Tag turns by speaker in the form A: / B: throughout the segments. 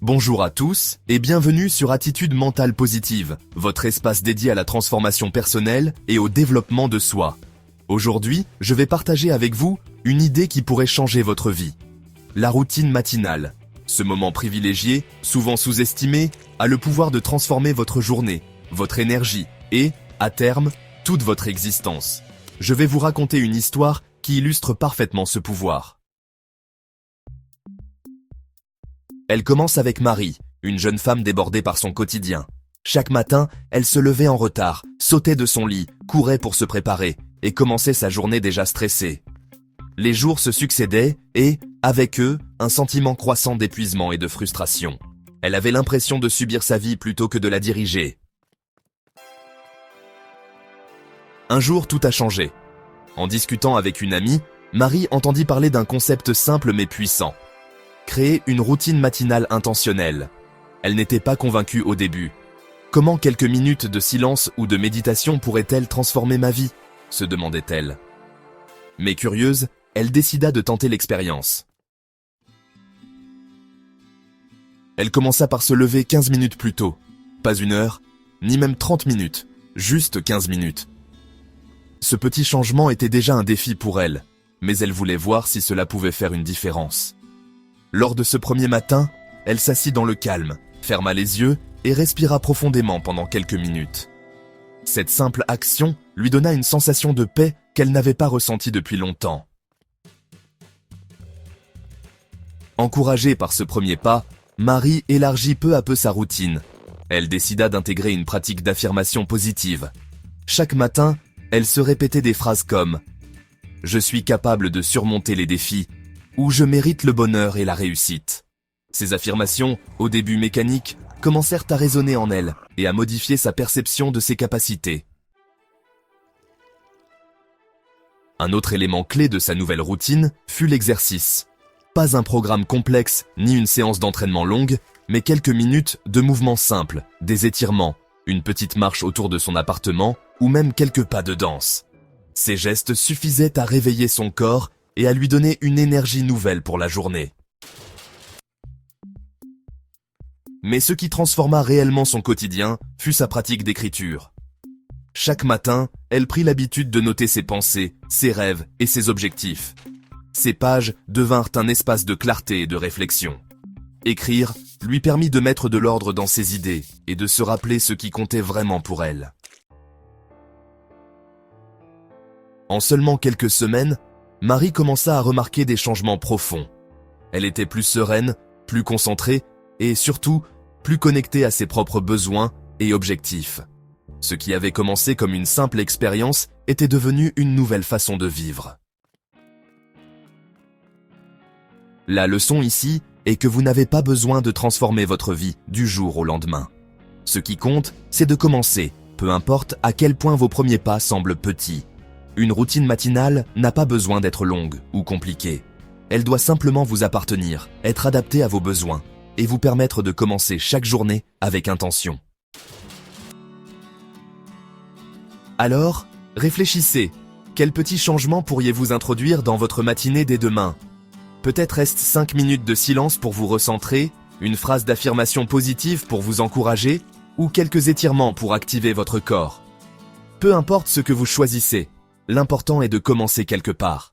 A: Bonjour à tous et bienvenue sur Attitude Mentale Positive, votre espace dédié à la transformation personnelle et au développement de soi. Aujourd'hui, je vais partager avec vous une idée qui pourrait changer votre vie. La routine matinale. Ce moment privilégié, souvent sous-estimé, a le pouvoir de transformer votre journée, votre énergie et, à terme, toute votre existence. Je vais vous raconter une histoire qui illustre parfaitement ce pouvoir. Elle commence avec Marie, une jeune femme débordée par son quotidien. Chaque matin, elle se levait en retard, sautait de son lit, courait pour se préparer et commençait sa journée déjà stressée. Les jours se succédaient et, avec eux, un sentiment croissant d'épuisement et de frustration. Elle avait l'impression de subir sa vie plutôt que de la diriger. Un jour, tout a changé. En discutant avec une amie, Marie entendit parler d'un concept simple mais puissant. Créer une routine matinale intentionnelle. Elle n'était pas convaincue au début. Comment quelques minutes de silence ou de méditation pourraient-elles transformer ma vie ? Se demandait-elle. Mais curieuse, elle décida de tenter l'expérience. Elle commença par se lever 15 minutes plus tôt. Pas 1 heure, ni même 30 minutes, juste 15 minutes. Ce petit changement était déjà un défi pour elle, mais elle voulait voir si cela pouvait faire une différence. Lors de ce premier matin, elle s'assit dans le calme, ferma les yeux et respira profondément pendant quelques minutes. Cette simple action lui donna une sensation de paix qu'elle n'avait pas ressentie depuis longtemps. Encouragée par ce premier pas, Marie élargit peu à peu sa routine. Elle décida d'intégrer une pratique d'affirmation positive. Chaque matin, elle se répétait des phrases comme « Je suis capable de surmonter les défis » ou « Je mérite le bonheur et la réussite ». Ces affirmations, au début mécaniques, commencèrent à résonner en elle et à modifier sa perception de ses capacités. Un autre élément clé de sa nouvelle routine fut l'exercice. Pas un programme complexe ni une séance d'entraînement longue, mais quelques minutes de mouvements simples, des étirements, une petite marche autour de son appartement ou même quelques pas de danse. Ces gestes suffisaient à réveiller son corps et à lui donner une énergie nouvelle pour la journée. Mais ce qui transforma réellement son quotidien fut sa pratique d'écriture. Chaque matin, elle prit l'habitude de noter ses pensées, ses rêves et ses objectifs. Ces pages devinrent un espace de clarté et de réflexion. Écrire lui permit de mettre de l'ordre dans ses idées et de se rappeler ce qui comptait vraiment pour elle. En seulement quelques semaines, Marie commença à remarquer des changements profonds. Elle était plus sereine, plus concentrée et surtout plus connectée à ses propres besoins et objectifs. Ce qui avait commencé comme une simple expérience était devenu une nouvelle façon de vivre. La leçon ici est que vous n'avez pas besoin de transformer votre vie du jour au lendemain. Ce qui compte, c'est de commencer, peu importe à quel point vos premiers pas semblent petits. Une routine matinale n'a pas besoin d'être longue ou compliquée. Elle doit simplement vous appartenir, être adaptée à vos besoins et vous permettre de commencer chaque journée avec intention. Alors, réfléchissez. Quels petits changements pourriez-vous introduire dans votre matinée dès demain ? Peut-être est-ce 5 minutes de silence pour vous recentrer, une phrase d'affirmation positive pour vous encourager ou quelques étirements pour activer votre corps. Peu importe ce que vous choisissez, l'important est de commencer quelque part.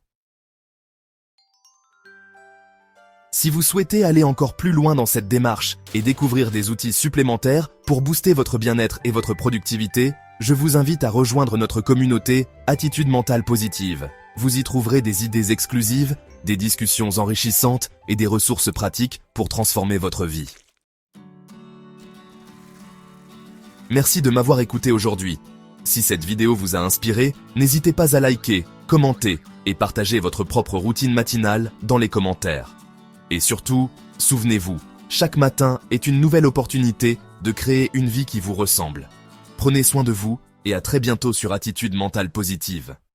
A: Si vous souhaitez aller encore plus loin dans cette démarche et découvrir des outils supplémentaires pour booster votre bien-être et votre productivité, je vous invite à rejoindre notre communauté Attitude Mentale Positive. Vous y trouverez des idées exclusives, des discussions enrichissantes et des ressources pratiques pour transformer votre vie. Merci de m'avoir écouté aujourd'hui. Si cette vidéo vous a inspiré, n'hésitez pas à liker, commenter et partager votre propre routine matinale dans les commentaires. Et surtout, souvenez-vous, chaque matin est une nouvelle opportunité de créer une vie qui vous ressemble. Prenez soin de vous et à très bientôt sur Attitude Mentale Positive.